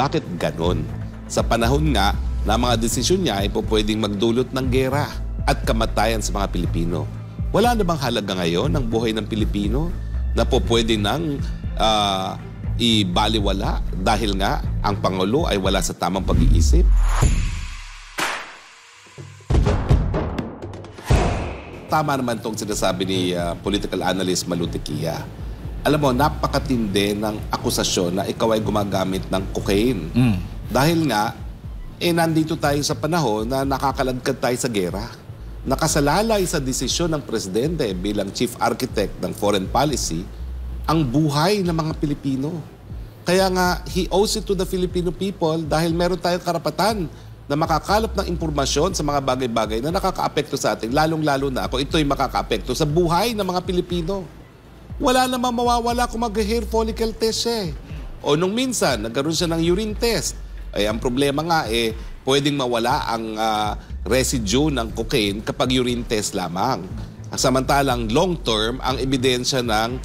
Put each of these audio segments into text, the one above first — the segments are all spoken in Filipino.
Bakit ganon? Sa panahon nga na mga desisyon niya ay po pwedeng magdulot ng gera at kamatayan sa mga Pilipino. Wala na bang halaga ngayon ng buhay ng Pilipino na po pwede nang ibaliwala dahil nga ang Pangulo ay wala sa tamang pag-iisip? Tama naman itong sinasabi ni political analyst Malutikia. Alam mo, napakatindi ng akusasyon na ikaw ay gumagamit ng cocaine. Dahil nga, nandito tayo sa panahon na nakakaladkad tayo sa gera. Nakasalalay sa desisyon ng presidente bilang chief architect ng foreign policy ang buhay ng mga Pilipino. Kaya nga, he owes it to the Filipino people dahil meron tayong karapatan na makakalap ng impormasyon sa mga bagay-bagay na nakakaapekto sa atin, lalong-lalo na kung ito'y makakaapekto sa buhay ng mga Pilipino. Wala namang mawawala kung mag-hair follicle test siya. O nung minsan, nagkaroon siya ng urine test. Ay, ang problema nga, pwedeng mawala ang residue ng cocaine kapag urine test lamang. Samantalang long-term, ang ebidensya ng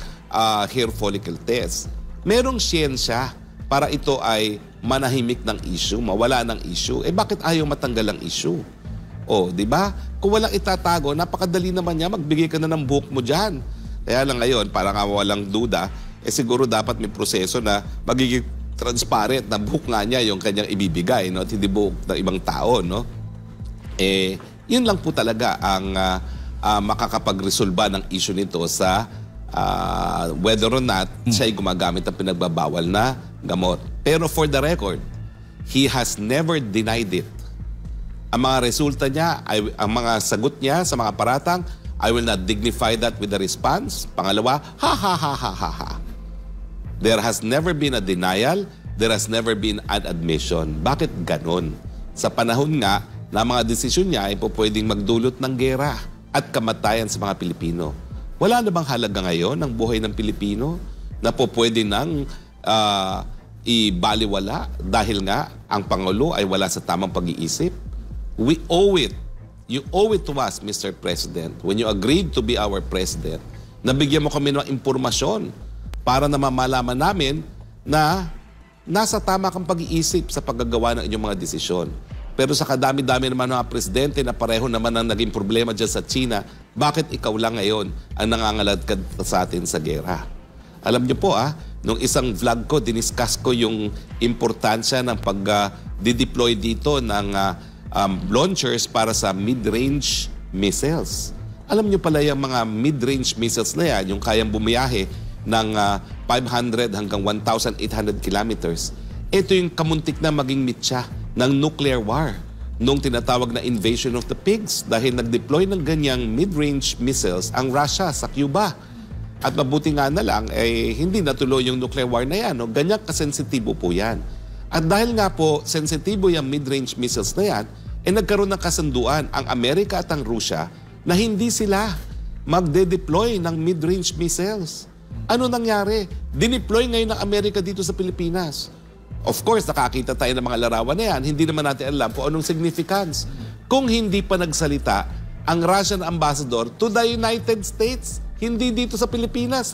hair follicle test. Merong siyensya para ito ay manahimik ng issue, mawala ng issue. Bakit ayaw matanggal ang issue? Di ba? Kung walang itatago, napakadali naman niya, magbigay ka na ng buhok mo dyan. Kaya lang ngayon, para nga walang duda, siguro dapat may proseso na magiging transparent na buhok nga niya yung kanyang ibibigay, no? At hindi buhok ng ibang tao, no? Yun lang po talaga ang makakapagresolba ng issue nito sa whether or not siya ay gumagamit ng pinagbabawal na gamot. Pero for the record, he has never denied it. Ang mga resulta niya, ang mga sagot niya sa mga paratang, I will not dignify that with a response. Pangalawa, ha ha ha ha ha ha. There has never been a denial, there has never been an admission. Bakit ganon? Sa panahon nga na mga desisyon niya ay po pwedeng magdulot ng gera at kamatayan sa mga Pilipino. Wala na bang halaga ngayon ng buhay ng Pilipino na po pwede nang ibaliwala dahil nga ang Pangulo ay wala sa tamang pag-iisip? We owe it. You owe it to us, Mr. President, when you agreed to be our President, nabigyan mo kami ng impormasyon para na mamalaman namin na nasa tama kang pag-iisip sa paggagawa ng inyong mga desisyon. Pero sa kadami-dami naman ng mga presidente na pareho naman ang naging problema dyan sa China, bakit ikaw lang ngayon ang nangangaladkad sa atin sa gera? Alam niyo po nung isang vlog ko, diniscuss ko yung importansya ng pag-deploy dito ng launchers para sa mid-range missiles. Alam niyo pala yung mga mid-range missiles na yan, yung kayang bumiyahe ng 500 hanggang 1,800 kilometers. Ito yung kamuntik na maging mitya ng nuclear war nung tinatawag na invasion of the pigs dahil nag-deploy ng ganyang mid-range missiles ang Russia sa Cuba. At mabuti nga na lang, hindi natuloy yung nuclear war na yan. No? Ganyan kasensitibo po yan. At dahil nga po, sensitibo yung mid-range missiles na yan, nagkaroon ng kasunduan ang Amerika at ang Russia na hindi sila magde-deploy ng mid-range missiles. Ano nangyari? Dineploy ngayon ng Amerika dito sa Pilipinas. Of course, nakakita tayo ng mga larawan na yan. Hindi naman natin alam kung anong significance. Kung hindi pa nagsalita ang Russian ambassador to the United States, hindi dito sa Pilipinas,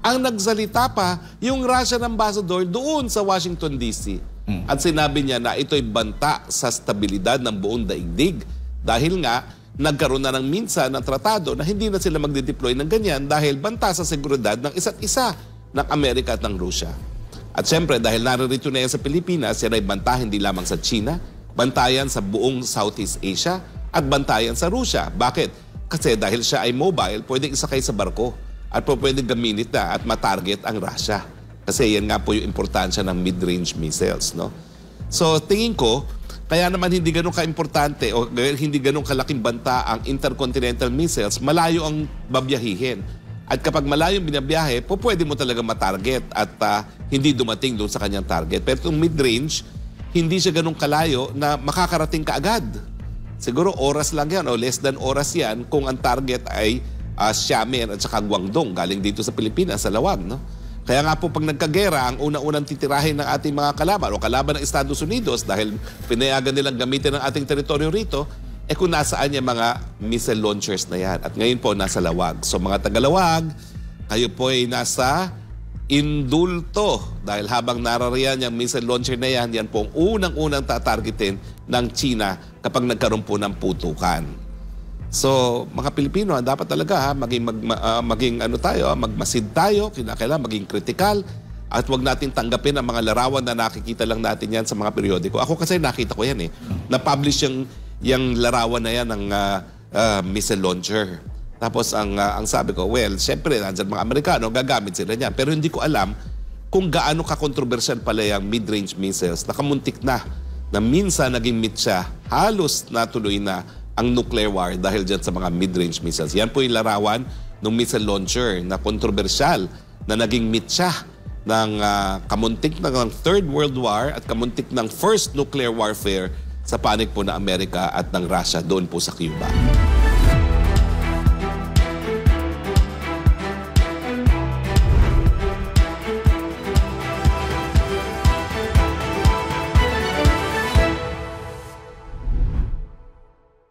ang nagsalita pa yung Russian ambassador doon sa Washington, D.C. At sinabi niya na ito'y banta sa stabilidad ng buong daigdig dahil nga nagkaroon na ng minsan ng tratado na hindi na sila magde-deploy ng ganyan dahil banta sa seguridad ng isa't isa ng Amerika at ng Russia. At siyempre dahil naririto na yan sa Pilipinas, yan ay banta hindi lamang sa China, bantayan sa buong Southeast Asia at bantayan sa Russia. Bakit? Kasi dahil siya ay mobile, pwedeng isakay sa barko at pwedeng gamitin na at matarget ang Russia. Kasi yan nga po yung importansya ng mid-range missiles, no? So tingin ko, kaya naman hindi ganun ka-importante o hindi ganun kalaking banta ang intercontinental missiles, malayo ang babiyahihin. At kapag malayo ang binabiyahe, pwede mo talaga matarget at hindi dumating doon sa kanyang target. Pero itong mid-range, hindi siya ganun kalayo na makakarating ka agad. Siguro oras lang yan o less than oras yan kung ang target ay Xiamen at saka Guangdong galing dito sa Pilipinas, sa Lawag, no? Kaya nga po pag nagkagera, ang unang-unang titirahin ng ating mga kalaban o kalaban ng Estados Unidos dahil pinayagan nilang gamitin ang ating teritoryo rito, kung nasaan yung mga missile launchers na yan. At ngayon po nasa Lawag. So mga taga-Lawag, kayo po ay nasa indulto dahil habang narariyan yung missile launcher na yan po ang unang-unang tatargetin ng China kapag nagkaroon po ng putukan. So, mga Pilipino, dapat talaga maging magmasid tayo, kinakailangan maging kritikal at wag natin tanggapin ang mga larawan na nakikita lang natin yan sa mga periodiko. Ako kasi nakita ko yan Na-publish yung larawan na yan ng missile launcher. Tapos ang sabi ko, well, syempre, nandyan mga Amerikano, gagamit sila niyan. Pero hindi ko alam kung gaano ka-controversial pala yung mid-range missiles. Nakamuntik na minsan naging meet siya, halos natuloy na ang nuclear war dahil dyan sa mga mid-range missiles. Yan po yung larawan ng missile launcher na kontrobersyal na naging meet siya ng kamuntik ng Third World War at kamuntik ng First Nuclear Warfare sa panig po ng Amerika at ng Russia doon po sa Cuba.